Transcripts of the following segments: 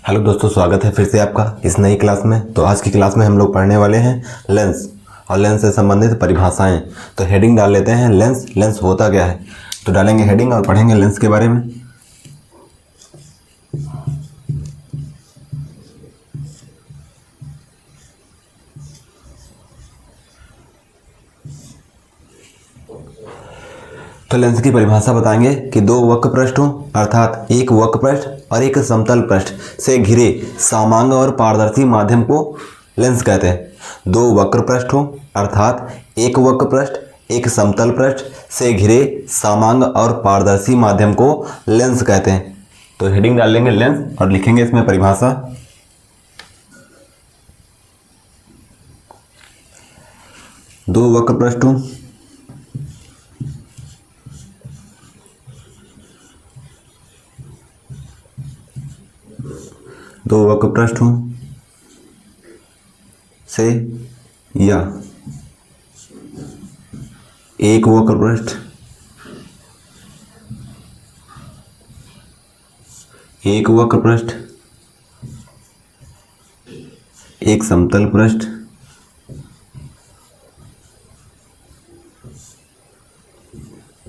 Hello दोस्तों, स्वागत है फिर से आपका इस नई क्लास में। तो आज की क्लास में हम लोग पढ़ने वाले हैं लेंस और लेंस से संबंधित परिभाषाएं। तो हेडिंग डाल लेते हैं लेंस। लेंस होता क्या है, तो डालेंगे हेडिंग और पढ़ेंगे लेंस के बारे में। तो लेंस की परिभाषा बताएंगे कि दो वक्र पृष्ठों अर्थात एक वक्र पृष्ठ और एक समतल पृष्ठ से घिरे सामांग और पारदर्शी माध्यम को लेंस कहते हैं। दो वक्र पृष्ठों अर्थात एक वक्र पृष्ठ एक समतल पृष्ठ से घिरे सामांग और पारदर्शी माध्यम को लेंस कहते हैं। तो हेडिंग डाल लेंगे लेंस और लिखेंगे इसमें परिभाषा। दो वक्र पृष्ठों दो वक्र पृष्ठों से या एक वक्र पृष्ठ एक वक्र पृष्ठ एक समतल पृष्ठ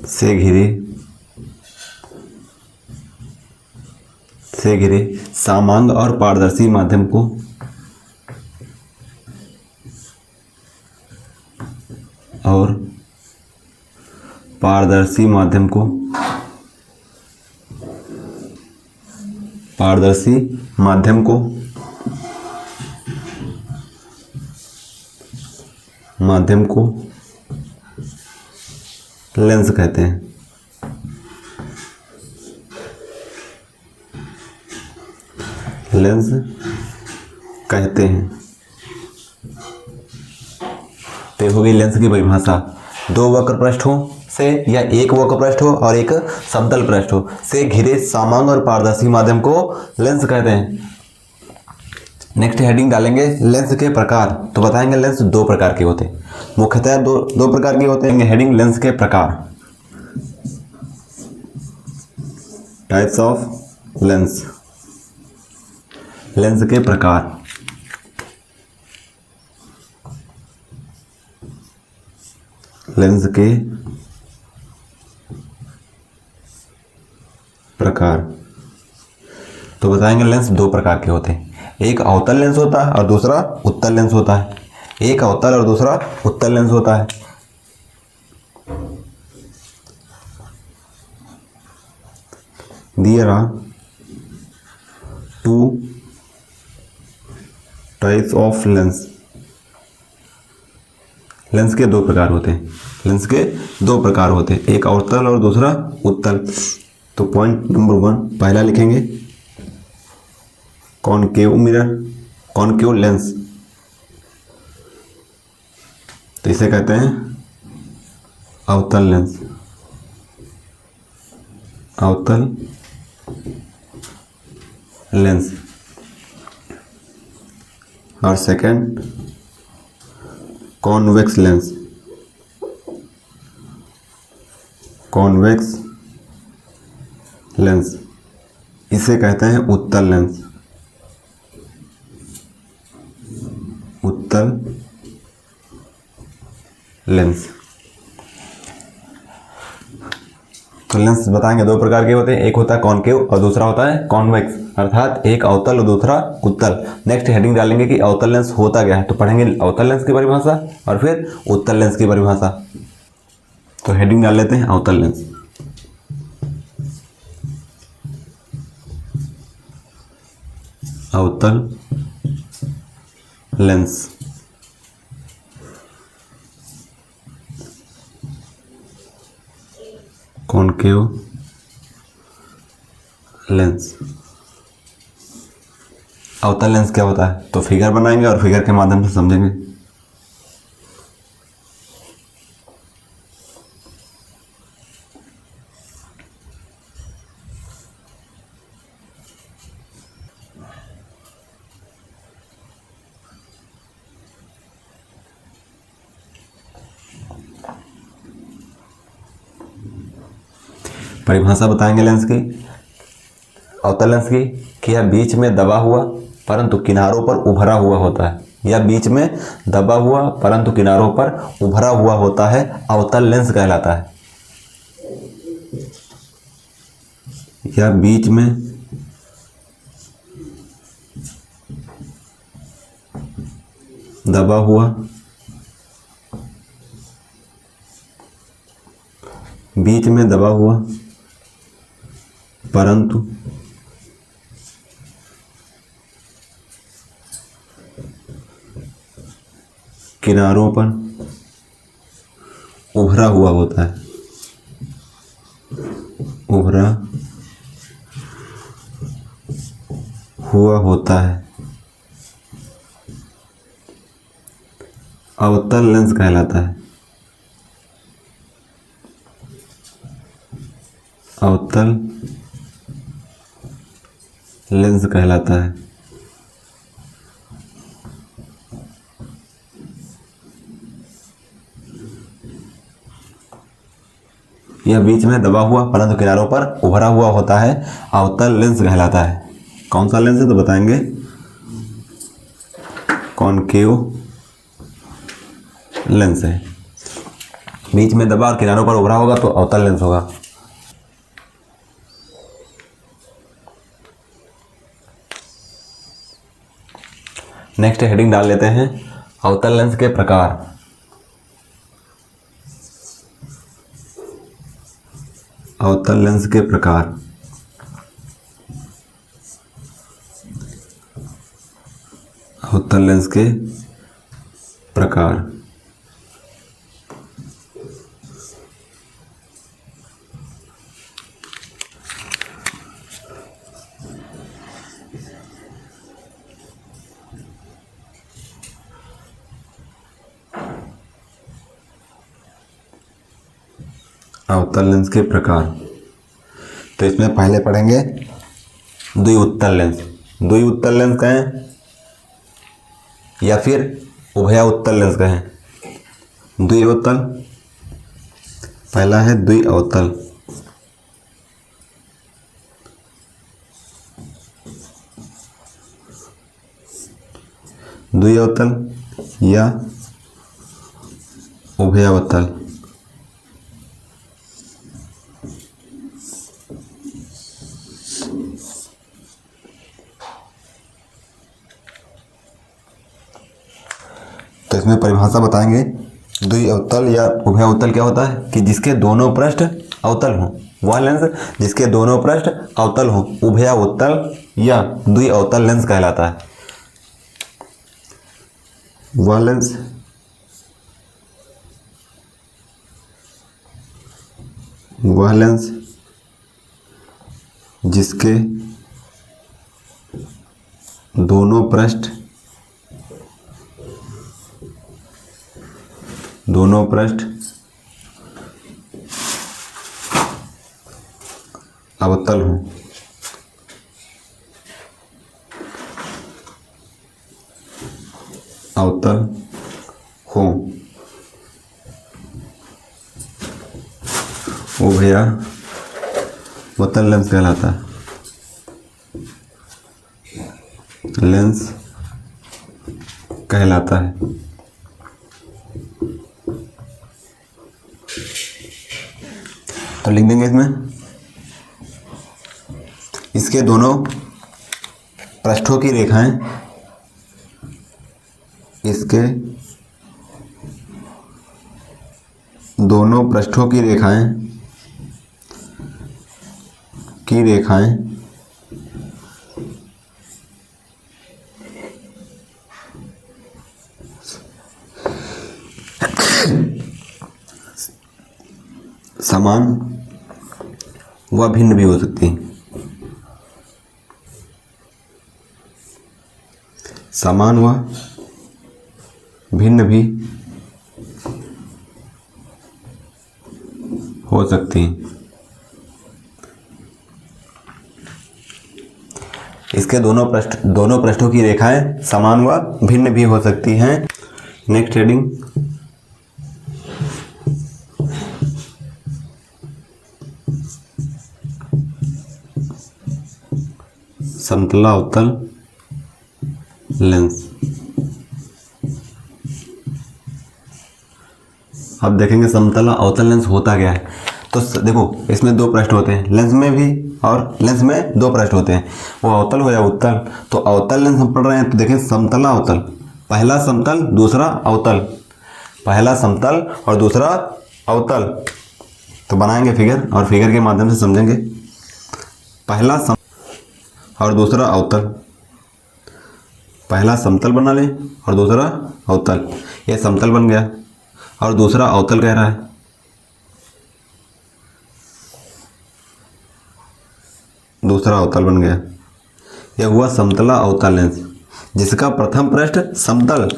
से घिरे सामांग और पारदर्शी माध्यम को पारदर्शी माध्यम को लेंस कहते हैं। लेंस कहते हैं। तो हो गई लेंस की परिभाषा। दो वक्र पृष्ठों से या एक वक्र पृष्ठ हो और एक समतल पृष्ठ हो से घिरे सामांग और पारदर्शी माध्यम को लेंस कहते हैं। नेक्स्ट हेडिंग डालेंगे लेंस के प्रकार। तो बताएंगे लेंस दो प्रकार के होते हैं, मुख्यतः दो प्रकार के होते हैं। हेडिंग लेंस के प्रकार, टाइप्स ऑफ लेंस। लेंस के प्रकार। लेंस के प्रकार तो बताएंगे लेंस दो प्रकार के होते हैं। एक अवतल लेंस होता है और दूसरा उत्तल लेंस होता है। एक अवतल और दूसरा उत्तल लेंस होता है। There are two types of lens। Lens के दो प्रकार होते हैं। लेंस के दो प्रकार होते हैं, एक अवतल और दूसरा उत्तल। तो पॉइंट नंबर 1 पहला लिखेंगे कॉनकेव मिरर, कॉनकेव लेंस। तो इसे कहते हैं अवतल लेंस, अवतल लेंस। और second convex lens, convex lens. इसे कहते हैं उत्तल लेंस, उत्तल लेंस। तो लेंस बताएंगे दो प्रकार के होते हैं, एक होता है कॉनकेव और दूसरा होता है कॉन्वेक्स, अर्थात एक अवतल और दूसरा उत्तल। नेक्स्ट हेडिंग डालेंगे कि अवतल लेंस होता क्या है। तो पढ़ेंगे अवतल लेंस की परिभाषा और फिर उत्तल लेंस की परिभाषा। तो हेडिंग डाल लेते हैं अवतल लेंस। अवतल लेंस कॉनकेव लेंस। अवतल लेंस क्या होता है, तो फिगर बनाएंगे और फिगर के माध्यम से समझेंगे। परिभाषा बताएंगे लेंस की। अवतल लेंस की कि यह बीच में दबा हुआ परंतु किनारों पर उभरा हुआ होता है। यह बीच में दबा हुआ परंतु किनारों पर उभरा हुआ होता है, अवतल लेंस कहलाता है। यह बीच में दबा हुआ परंतु किनारों पर उभरा हुआ होता है, उभरा हुआ होता है, अवतल लेंस कहलाता है। अवतल लेंस कहलाता है। यह बीच में दबा हुआ परंतु किनारों पर उभरा हुआ होता है, अवतल लेंस कहलाता है। कौन सा लेंस है तो बताएंगे, कॉनकेव लेंस है। बीच में दबा और किनारों पर उभरा होगा तो अवतल लेंस होगा। नेक्स्ट हेडिंग डाल लेते हैं, अवतल लेंस के प्रकार। अवतल लेंस के प्रकार। अवतल लेंस के प्रकार। अवतल लेंस के प्रकार, तो इसमें पहले पढ़ेंगे द्विउत्तल लेंस। द्विउत्तल लेंस कहें या फिर उभयाउत्तल लेंस कहें। द्विउत्तल, पहला है द्विअवतल। द्विअवतल या उभयावतल। तो इसमें परिभाषा बताएंगे। द्विअवतल या उभयावतल क्या होता है कि जिसके दोनों पृष्ठ अवतल हों, वह लेंस जिसके दोनों पृष्ठ अवतल हों उभयावतल या द्विअवतल लेंस कहलाता है। वह लेंस जिसके दोनों पृष्ठ अवतल हों। उभयावतल लेंस कहलाता है। लेंस कहलाता है। तो लिख देंगे इसमें, इसके दोनों पृष्ठों की रेखाएं, इसके दोनों पृष्ठों की रेखाएं समान व भिन्न भी हो सकती हैं। समान व भिन्न भी हो सकती हैं। इसके दोनों पृष्ठों की रेखाएं समान व भिन्न भी हो सकती हैं। नेक्स्ट हेडिंग, समतला अवतल लेंस। अब देखेंगे समतला अवतल लेंस होता क्या है। तो देखो इसमें दो पृष्ठ होते हैं, लेंस में भी और लेंस में दो पृष्ठ होते हैं, वो अवतल हो या उत्तल। तो अवतल लेंस हम पढ़ रहे हैं, तो देखें समतला अवतल, पहला समतल दूसरा अवतल, पहला समतल और दूसरा अवतल। तो बनाएंगे फिगर और फिगर के माध्यम से समझेंगे। पहला सम और दूसरा अवतल, पहला समतल बना लें और दूसरा अवतल। ये समतल बन गया और दूसरा अवतल कह रहा है। दूसरा अवतल बन गया। यह हुआ समतला अवतल लेंस, जिसका प्रथम पृष्ठ समतल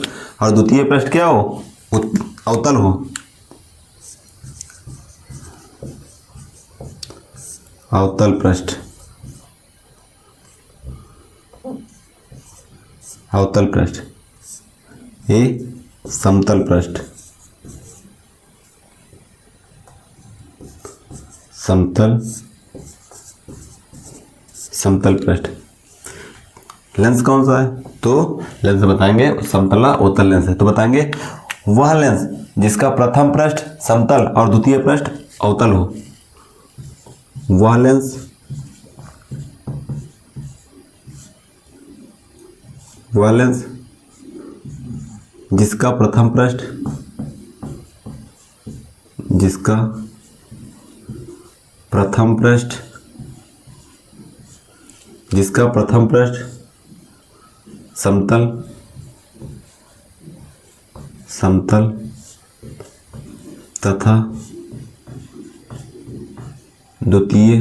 और द्वितीय पृष्ठ क्या हो, अवतल हो। अवतल पृष्ठ, अवतल पृष्ठ, ये समतल पृष्ठ, समतल समतल पृष्ठ। लेंस कौन सा है, तो लेंस बताएंगे समतला अवतल लेंस है। तो बताएंगे वह लेंस जिसका प्रथम पृष्ठ समतल और द्वितीय पृष्ठ अवतल हो। वह लेंस जिसका प्रथम पृष्ठ समतल तथा द्वितीय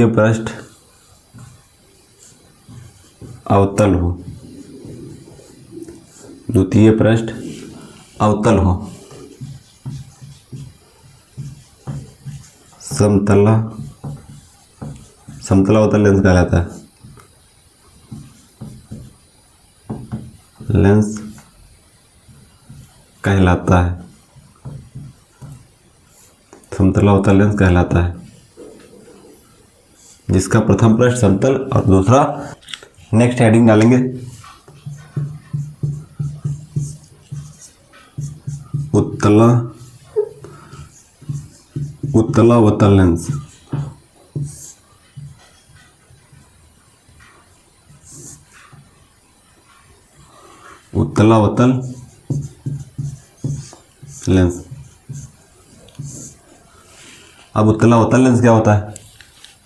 पृष्ठ अवतल हो। द्वितीय पृष्ठ अवतल हो। समतला अवतल लेंस कहलाता है। लेंस कहलाता है, समतला अवतल लेंस कहलाता है, जिसका प्रथम पृष्ठ समतल और दूसरा। नेक्स्ट हेडिंग डालेंगे उत्तला अवतल लेंस। उत्तला अवतल लेंस। अब उत्तला अवतल लेंस क्या होता है,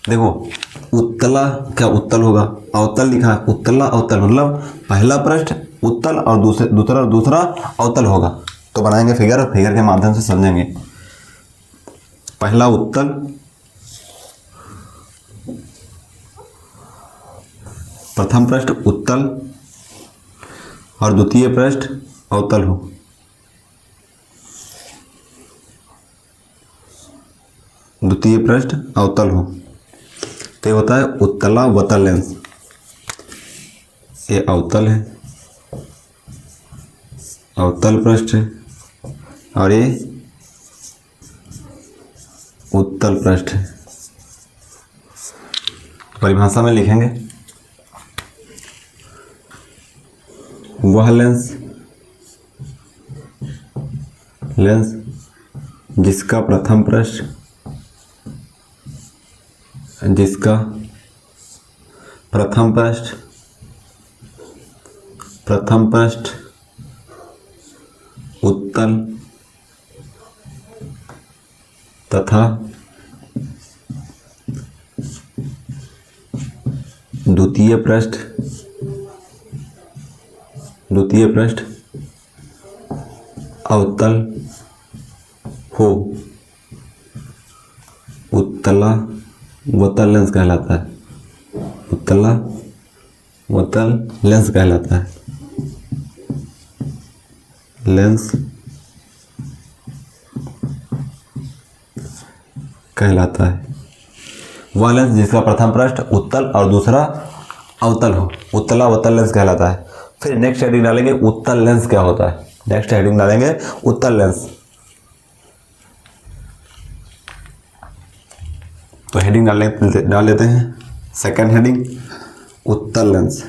देखो उत्तला क्या उत्तल होगा, अवतल लिखा है, उत्तला अवतल मतलब पहला पृष्ठ उत्तल और दूसरा अवतल होगा। तो बनाएंगे फिगर और फिगर के माध्यम से समझेंगे। पहला उत्तल, प्रथम पृष्ठ उत्तल और द्वितीय पृष्ठ अवतल हो। द्वितीय पृष्ठ अवतल हो तो ये होता है उत्तला अवतल लेंस। ये अवतल है, अवतल पृष्ठ है, और ये उत्तल पृष्ठ है। परिभाषा में लिखेंगे वह लेंस जिसका प्रथम पृष्ठ उत्तल तथा द्वितीय पृष्ठ अवतल हो, उत्तला अवतल लेंस कहलाता है। उत्तला अवतल लेंस कहलाता है। लेंस कहलाता है वह लेंस जिसका प्रथम पृष्ठ उत्तल और दूसरा अवतल हो, उत्तला अवतल लेंस कहलाता है। फिर नेक्स्ट हेडिंग डालेंगे उत्तल लेंस क्या होता है। नेक्स्ट हेडिंग डालेंगे उत्तल लेंस। तो हेडिंग डाल लेते हैं। सेकंड हेडिंग उत्तल लेंस।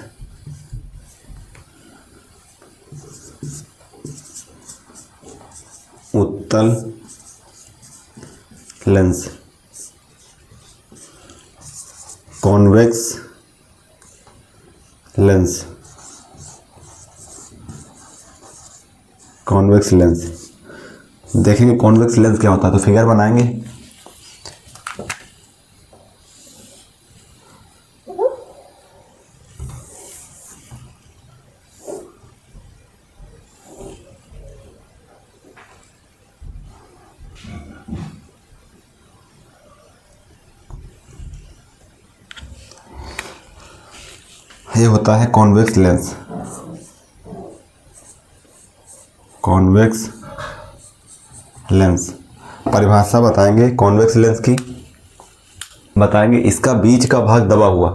उत्तल lens, convex lens, convex lens. देखेंगे कॉन्वेक्स लेंस क्या होता है, तो फिगर बनाएंगे। ये होता है कॉन्वेक्स लेंस। कॉन्वेक्स लेंस, परिभाषा बताएंगे कॉन्वेक्स लेंस की। बताएंगे इसका बीच का भाग दबा हुआ,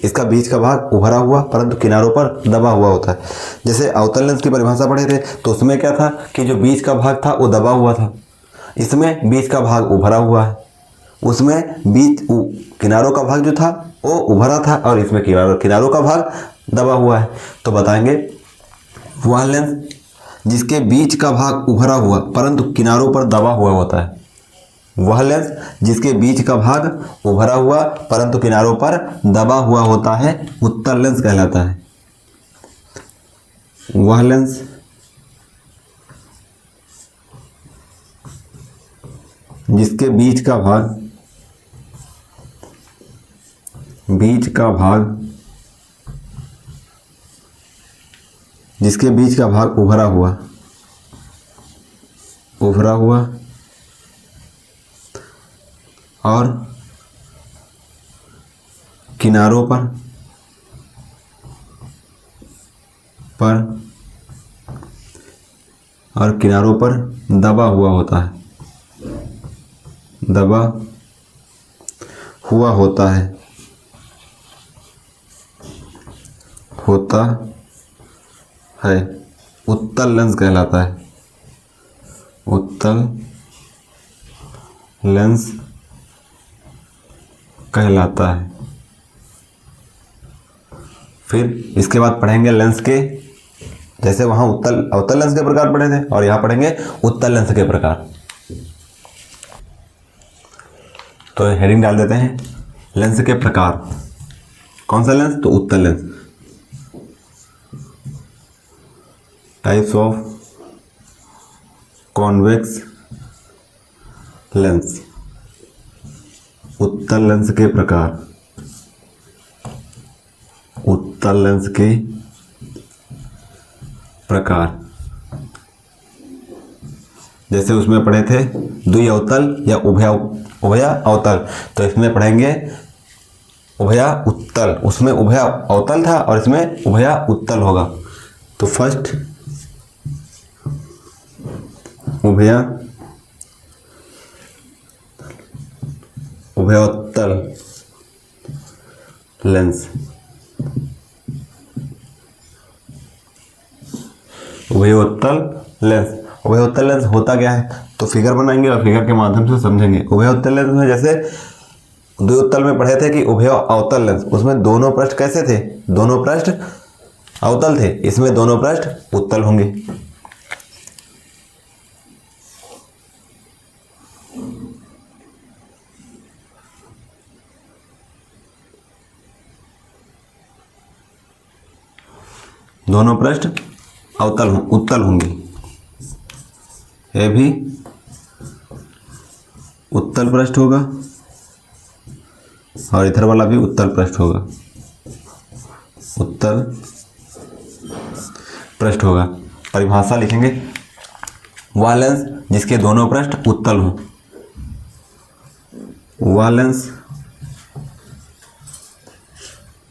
इसका बीच का भाग उभरा हुआ परंतु किनारों पर दबा हुआ होता है। जैसे अवतल लेंस की परिभाषा पढ़े थे तो उसमें क्या था कि जो बीच का भाग था वो दबा हुआ था, इसमें बीच का भाग उभरा हुआ है। उसमें बीच किनारों का भाग जो था वो उभरा था और इसमें किनारों का भाग दबा हुआ है। तो बताएंगे वह लेंस जिसके बीच का भाग उभरा हुआ परंतु किनारों पर दबा हुआ होता है, वह लेंस जिसके बीच का भाग उभरा हुआ परंतु किनारों पर दबा हुआ होता है उत्तल लेंस कहलाता है। वह लेंस जिसके बीच का भाग जिसके बीच का भाग उभरा हुआ और किनारों पर दबा हुआ होता है, उत्तल लेंस कहलाता है। उत्तल लेंस कहलाता है। फिर इसके बाद पढ़ेंगे लेंस के, जैसे वहाँ अवतल लेंस के प्रकार पढ़े थे और यहाँ पढ़ेंगे उत्तल लेंस के प्रकार। तो हेडिंग डाल देते हैं लेंस के प्रकार। कौन सा लेंस? तो उत्तल lens. Types of convex lens, उत्तल लेंस के प्रकार। उत्तल लेंस के प्रकार जैसे उसमें पढ़े थे द्वि अवतल या उभया अवतल, तो इसमें पढ़ेंगे उभया उत्तल। उसमें उभया अवतल था और इसमें उभया उत्तल होगा। तो फर्स्ट उभयोत्तल लेंस। उभयोत्तल लेंस होता क्या है, तो फिगर बनाएंगे और फिगर के माध्यम से समझेंगे। उभयोत्तल लेंस में जैसे द्विउत्तल में पढ़े थे कि उभय अवतल लेंस, उसमें दोनों पृष्ठ कैसे थे? दोनों पृष्ठ अवतल थे। इसमें दोनों पृष्ठ उत्तल होंगे। दोनों पृष्ठ उत्तल होंगे। यह भी उत्तल पृष्ठ होगा और इधर वाला भी उत्तल पृष्ठ होगा। उत्तल पृष्ठ होगा। परिभाषा लिखेंगे, वह लेंस जिसके दोनों पृष्ठ उत्तल हों। वह लेंस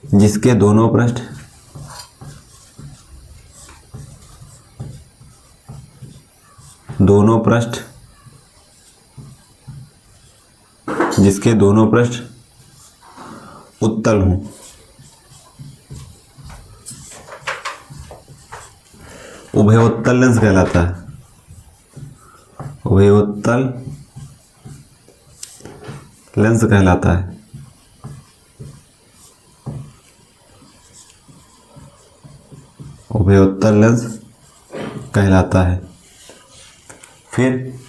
जिसके दोनों पृष्ठ उत्तल हों। उभयोत्तल लेंस कहलाता है। उभयोत्तल लेंस कहलाता है। उभयोत्तल लेंस कहलाता है। फिर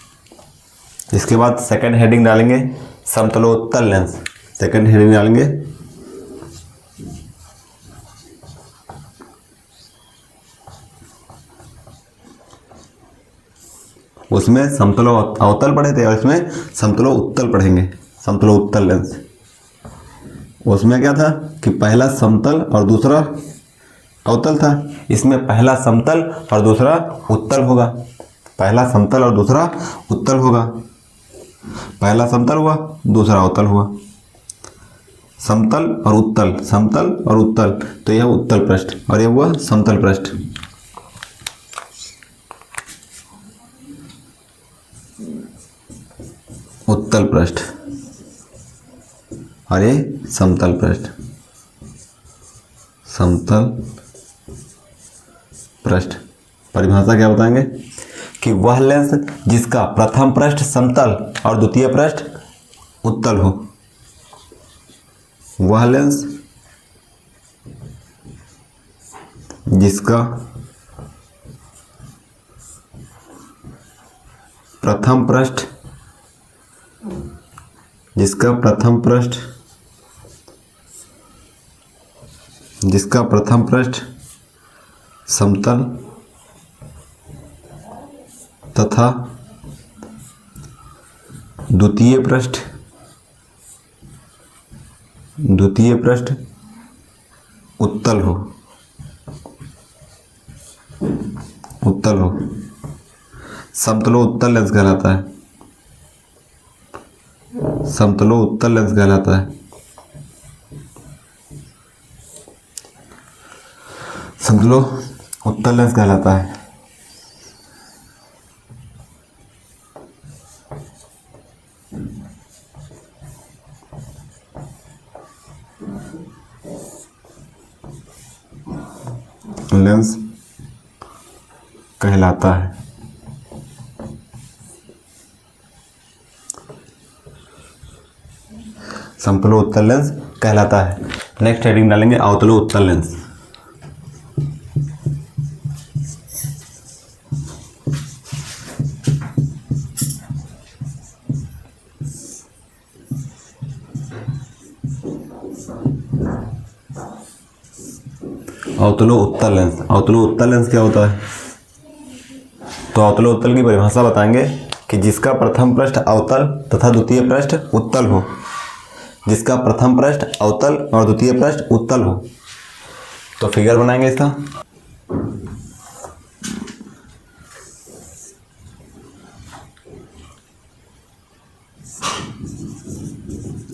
इसके बाद सेकंड हेडिंग डालेंगे समतलोत्तल लेंस। सेकंड हेडिंग डालेंगे उसमें समतलो अवतल पढ़े थे और इसमें समतलो उत्तल पढ़ेंगे। समतलो उत्तल लेंस, उसमें क्या था कि पहला समतल और दूसरा अवतल था। इसमें पहला समतल और दूसरा उत्तल होगा। पहला समतल और दूसरा उत्तल होगा। पहला समतल हुआ, दूसरा अवतल हुआ। समतल और उत्तल, समतल और उत्तल, तो यह उत्तल पृष्ठ और यह हुआ समतल पृष्ठ। उत्तल पृष्ठ और ये समतल पृष्ठ। समतल पृष्ठ परिभाषा क्या बताएंगे कि वह लेंस जिसका प्रथम पृष्ठ समतल और द्वितीय पृष्ठ उत्तल हो। वह लेंस जिसका प्रथम पृष्ठ समतल तथा द्वितीय पृष्ठ उत्तल हो। समतलो उत्तल लेंस कहलाता है। समतलो उत्तल लेंस कहलाता है। समतलो उत्तल लेंस कहलाता है। लेंस कहलाता है। समतलो उत्तल लेंस कहलाता है। नेक्स्ट हेडिंग डालेंगे अवतलो उत्तल लेंस। अवतलो उत्तल लेंस। अवतलो उत्तल लेंस क्या होता है? तो अवतलो उत्तल की परिभाषा बताएंगे कि जिसका प्रथम पृष्ठ अवतल तथा द्वितीय पृष्ठ उत्तल हो। जिसका प्रथम पृष्ठ अवतल और द्वितीय पृष्ठ उत्तल हो। तो फिगर बनाएंगे इसका।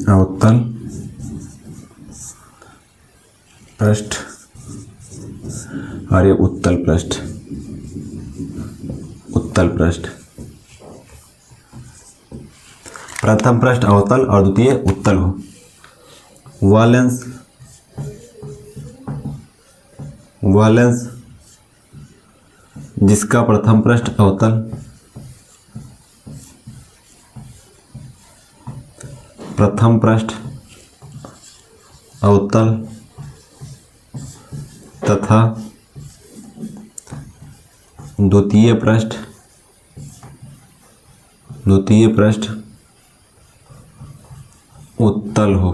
अवतल पृष्ठ और ये उत्तल पृष्ठ। उत्तल पृष्ठ, प्रथम पृष्ठ अवतल और द्वितीय उत्तल हो। वह लेंस जिसका प्रथम पृष्ठ अवतल तथा द्वितीय पृष्ठ उत्तल हो।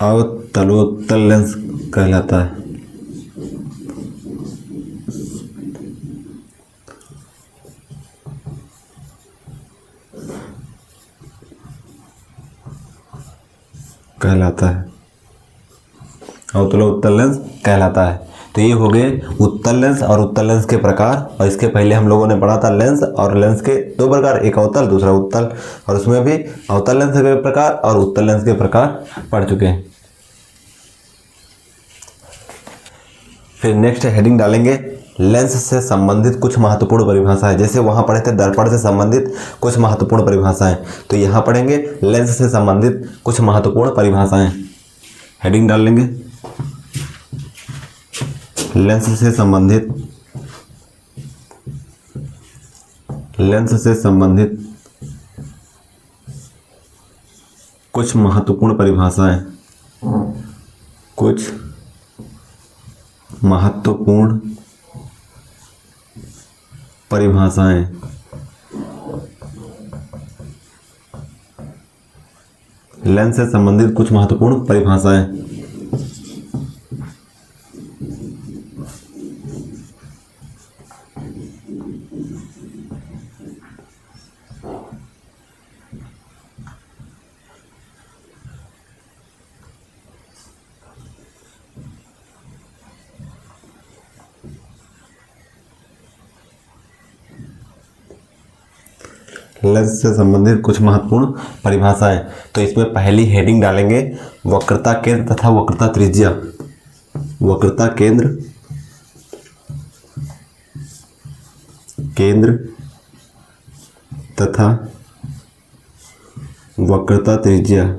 अवतलोत्तल लेंस कहलाता है। अवतलोत्तल लेंस कहलाता है। तो ये हो गए उत्तल लेंस और उत्तल लेंस के प्रकार। और इसके पहले हम लोगों ने पढ़ा था लेंस और लेंस के दो प्रकार, एक अवतल दूसरा उत्तल, और उसमें भी अवतल लेंस के प्रकार और उत्तल लेंस के प्रकार पढ़ चुके हैं। फिर नेक्स्ट हेडिंग डालेंगे लेंस से संबंधित कुछ महत्वपूर्ण परिभाषाएं। जैसे वहां पढ़े थे दर्पण से संबंधित कुछ महत्वपूर्ण परिभाषाएं, तो यहाँ पढ़ेंगे लेंस से संबंधित कुछ महत्वपूर्ण परिभाषाएं। हेडिंग डाल लेंगे लेंस से संबंधित कुछ महत्वपूर्ण परिभाषाएं, कुछ महत्वपूर्ण परिभाषाएं। लेंस से संबंधित कुछ महत्वपूर्ण परिभाषाएं। लेंस से संबंधित कुछ महत्वपूर्ण परिभाषाएं। तो इसमें पहली हेडिंग डालेंगे वक्रता केंद्र तथा वक्रता त्रिज्या। वक्रता केंद्र, केंद्र तथा वक्रता त्रिज्या।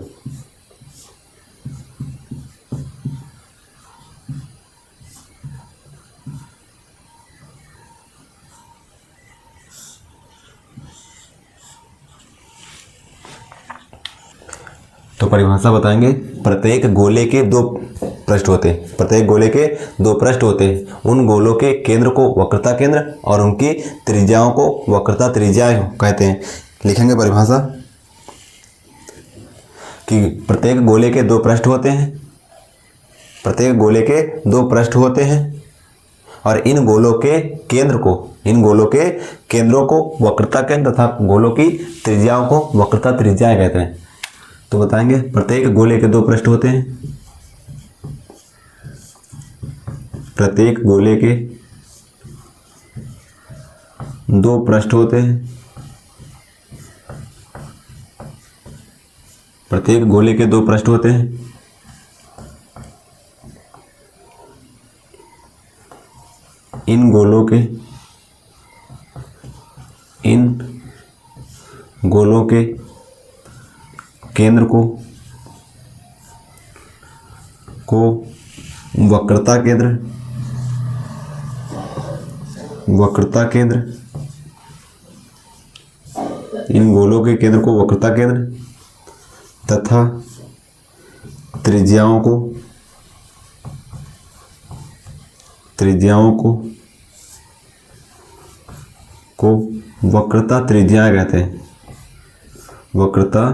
तो परिभाषा बताएंगे, प्रत्येक गोले के दो पृष्ठ होते हैं। प्रत्येक गोले के दो पृष्ठ होते हैं। उन गोलों के केंद्र को वक्रता केंद्र और उनकी त्रिज्याओं को वक्रता त्रिज्याएं कहते हैं। लिखेंगे परिभाषा कि प्रत्येक गोले के दो पृष्ठ होते हैं। प्रत्येक गोले के दो पृष्ठ होते हैं और इन गोलों के केंद्र को, इन गोलों के केंद्रों को वक्रता केंद्र तथा गोलों की त्रिज्याओं को वक्रता त्रिज्याएं कहते हैं। तो बताएंगे, प्रत्येक गोले के दो पृष्ठ होते हैं। प्रत्येक गोले के दो पृष्ठ होते हैं। प्रत्येक गोले के दो पृष्ठ होते हैं। इन गोलों के केंद्र को वक्रता केंद्र, वक्रता केंद्र, इन गोलों के केंद्र को वक्रता केंद्र तथा त्रिज्याओं को वक्रता त्रिज्याएं कहते हैं। वक्रता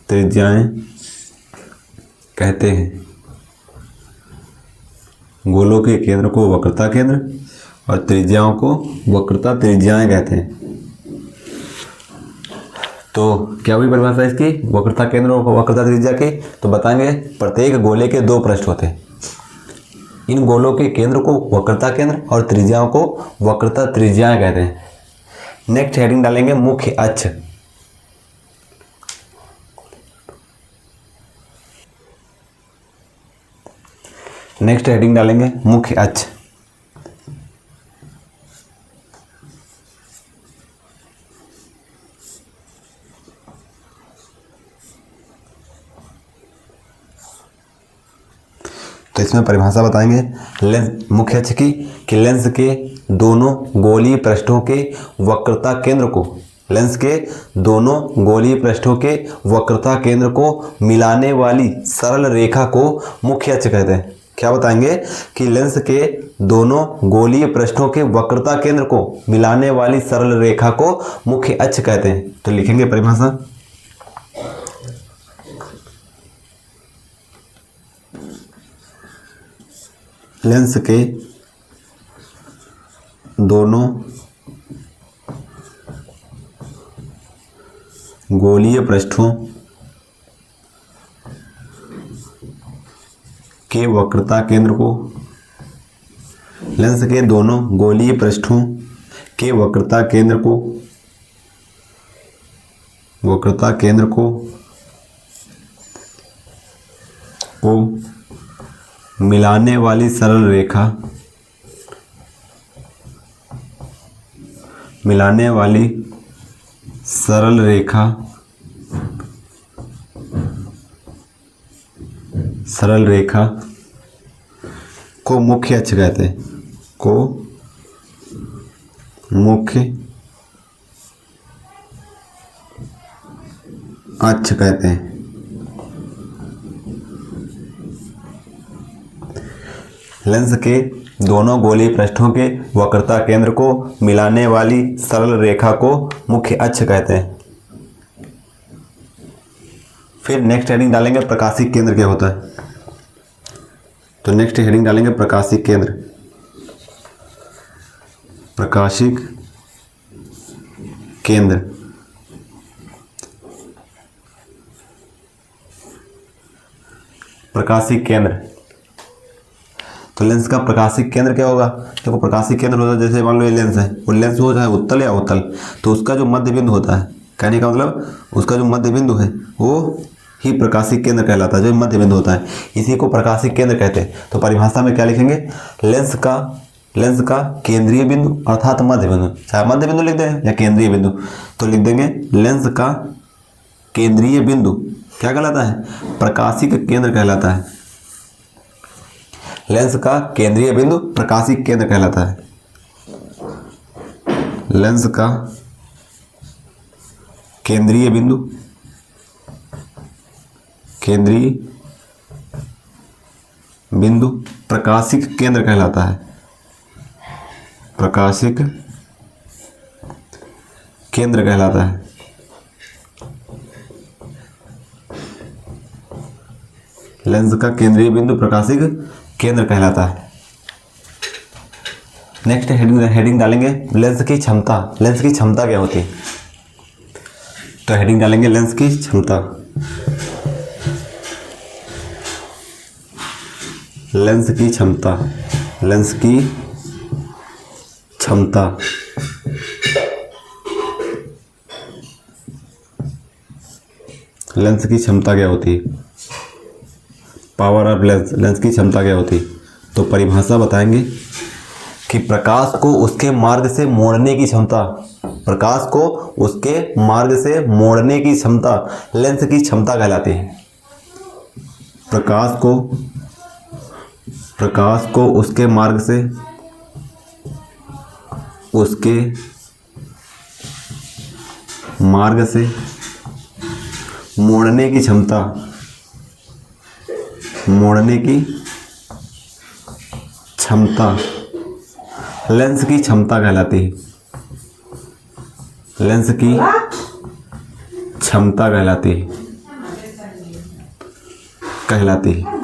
त्रिज्याएं कहते हैं। गोलों के केंद्र को वक्रता केंद्र और त्रिज्याओं को वक्रता त्रिज्याएं कहते हैं। तो क्या हुई परिभाषा इसकी, वक्रता केंद्र और वक्रता त्रिज्या की? तो बताएंगे, प्रत्येक गोले के दो पृष्ठ होते हैं। इन गोलों के केंद्र को वक्रता केंद्र और त्रिज्याओं को वक्रता त्रिज्याएं कहते हैं। नेक्स्ट हेडिंग डालेंगे मुख्य अक्ष। नेक्स्ट हेडिंग डालेंगे मुख्य अक्ष। तो इसमें परिभाषा बताएंगे लेंस, मुख्य अक्ष की, कि लेंस के दोनों गोलीय पृष्ठों के वक्रता केंद्र को, लेंस के दोनों गोलीय पृष्ठों के वक्रता केंद्र को मिलाने वाली सरल रेखा को मुख्य अक्ष कहते हैं। क्या बताएंगे कि लेंस के दोनों गोलीय पृष्ठों के वक्रता केंद्र को मिलाने वाली सरल रेखा को मुख्य अक्ष कहते हैं। तो लिखेंगे परिभाषा, लेंस के दोनों गोलीय पृष्ठों के वक्रता केंद्र को, लेंस के दोनों गोलीय पृष्ठों के वक्रता केंद्र को, वक्रता केंद्र को मिलाने वाली सरल रेखा, मिलाने वाली सरल रेखा, सरल रेखा को मुख्य अक्ष कहते हैं, को मुख्य अक्ष कहते हैं। लेंस के दोनों गोलीय पृष्ठों के वक्रता केंद्र को मिलाने वाली सरल रेखा को मुख्य अक्ष कहते हैं। फिर नेक्स्ट हेडिंग डालेंगे प्रकाशिक केंद्र क्या होता है। तो नेक्स्ट हेडिंग डालेंगे प्रकाशिक केंद्र। प्रकाशिक केंद्र प्रकाशिक केंद्र। तो लेंस का प्रकाशिक केंद्र क्या होगा। देखो प्रकाशिक केंद्र होता है, जैसे मान लो ये लेंस है, वो लेंस हो चाहे उत्तल या अवतल, तो उसका जो मध्य बिंदु होता है, कहने का मतलब उसका जो मध्य बिंदु है वो ही प्रकाशिक केंद्र कहलाता है, जो मध्य बिंदु होता है, इसी को प्रकाशिक केंद्र कहते हैं। तो परिभाषा में क्या लिखेंगे, लेंस का केंद्रीय बिंदु अर्थात मध्य बिंदु, चाहे मध्य बिंदु लिख दें या केंद्रीय बिंदु, तो लिख देंगे लेंस का केंद्रीय बिंदु क्या कहलाता है, प्रकाशिक केंद्र कहलाता है। लेंस का केंद्रीय बिंदु प्रकाशिक केंद्र कहलाता है। लेंस का केंद्रीय बिंदु प्रकाशिक केंद्र कहलाता है। प्रकाशिक केंद्र कहलाता है। लेंस का केंद्रीय बिंदु प्रकाशिक केंद्र कहलाता है। नेक्स्ट हेडिंग डालेंगे लेंस की क्षमता। लेंस की क्षमता क्या होती है। तो हेडिंग डालेंगे लेंस की क्षमता। लेंस की क्षमता। लेंस की क्षमता लेंस की क्षमता क्या होती है। Power of lens. लेंस की क्षमता क्या होती है। तो परिभाषा बताएंगे कि प्रकाश को उसके मार्ग से मोड़ने की क्षमता, प्रकाश को उसके मार्ग से मोड़ने की क्षमता लेंस की क्षमता कहलाती है। प्रकाश को उसके मार्ग से मोड़ने की क्षमता लेंस की क्षमता कहलाती है। लेंस की क्षमता कहलाती है।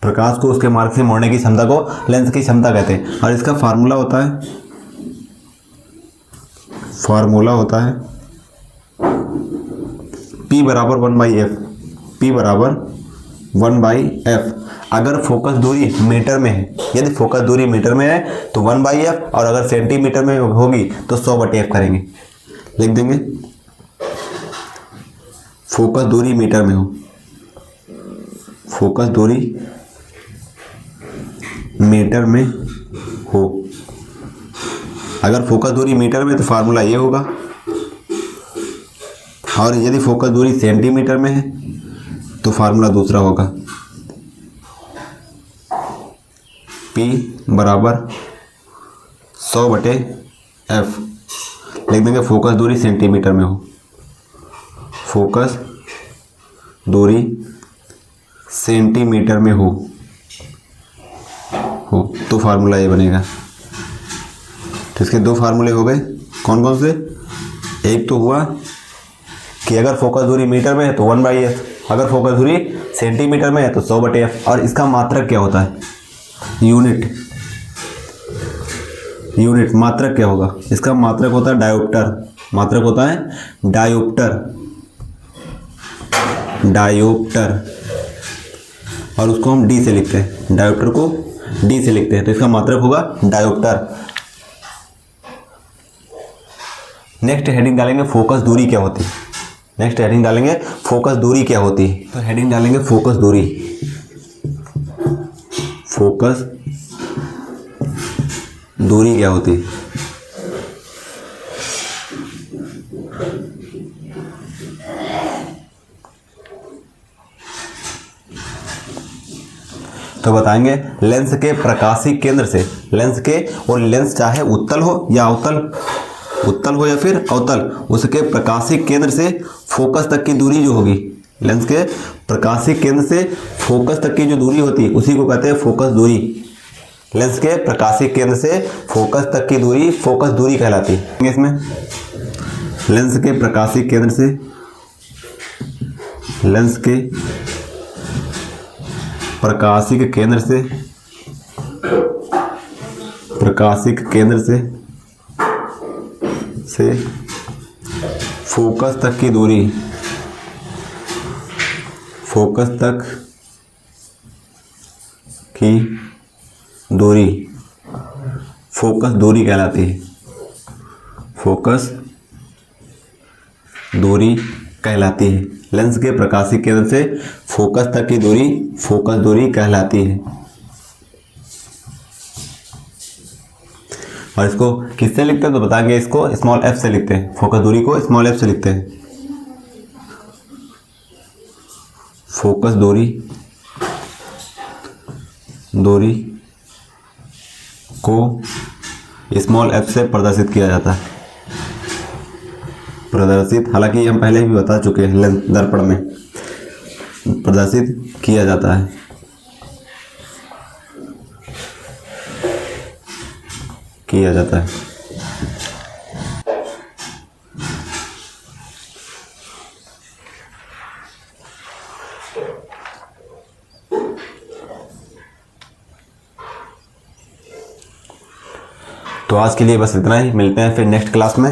प्रकाश को उसके मार्ग से मोड़ने की क्षमता को लेंस की क्षमता कहते हैं। और इसका फार्मूला होता है P बराबर 1/f। P बराबर 1/f। अगर फोकस दूरी मीटर में है, यदि फोकस दूरी मीटर में है तो 1/f, और अगर सेंटीमीटर में होगी तो 100/f करेंगे। लिख देंगे फोकस दूरी मीटर में हो, फोकस दूरी मीटर में हो। अगर फोकस दूरी मीटर में तो फार्मूला ये होगा, और यदि फोकस दूरी सेंटीमीटर में है तो फार्मूला दूसरा होगा। P बराबर 100/f। लिख देंगे फोकस दूरी सेंटीमीटर में हो, फोकस दूरी सेंटीमीटर में हो तो फार्मूला ये बनेगा। तो इसके दो फार्मूले हो गए, कौन कौन से। एक तो हुआ कि अगर फोकस दूरी मीटर में है तो 1/f, अगर फोकस दूरी सेंटीमीटर में है तो 100/f। और इसका मात्रक क्या होता है, यूनिट मात्रक क्या होगा। इसका मात्रक होता है डायोप्टर। मात्रक होता है डायोप्टर, और उसको हम डी से लिखते हैं। डायोप्टर को डी से लिखते हैं, तो इसका मात्रक होगा डायोप्टर। नेक्स्ट हेडिंग डालेंगे फोकस दूरी क्या होती है। नेक्स्ट हेडिंग डालेंगे फोकस दूरी क्या होती है। तो हेडिंग डालेंगे फोकस दूरी। फोकस दूरी क्या होती है। तो बताएंगे लेंस के प्रकाशिक केंद्र से, लेंस के, और लेंस चाहे उत्तल हो या अवतल, उत्तल हो या फिर अवतल, उसके प्रकाशिक केंद्र से फोकस तक की दूरी जो होगी, लेंस के प्रकाशिक केंद्र से फोकस तक की जो दूरी होती है उसी को कहते हैं फोकस दूरी। लेंस के प्रकाशिक केंद्र से फोकस तक की दूरी फोकस दूरी कहलाती है। इसमें लेंस के प्रकाशिक केंद्र से, लेंस के प्रकाशिक केंद्र से, प्रकाशिक केंद्र से फोकस तक की दूरी, फोकस तक की दूरी फोकस दूरी कहलाती है, फोकस दूरी कहलाती है। लेंस के प्रकाशिक केंद्र से फोकस तक की दूरी फोकस दूरी कहलाती है। और इसको किससे लिखते हैं तो बताएंगे, इसको स्मॉल एफ से लिखते हैं, फोकस दूरी को स्मॉल एफ से लिखते हैं। फोकस दूरी को स्मॉल एफ से प्रदर्शित किया जाता है, प्रदर्शित, हालांकि हम पहले भी बता चुके हैं, लेंस दर्पण में प्रदर्शित किया जाता है, किया जाता है। तो आज के लिए बस इतना ही, मिलते हैं फिर नेक्स्ट क्लास में।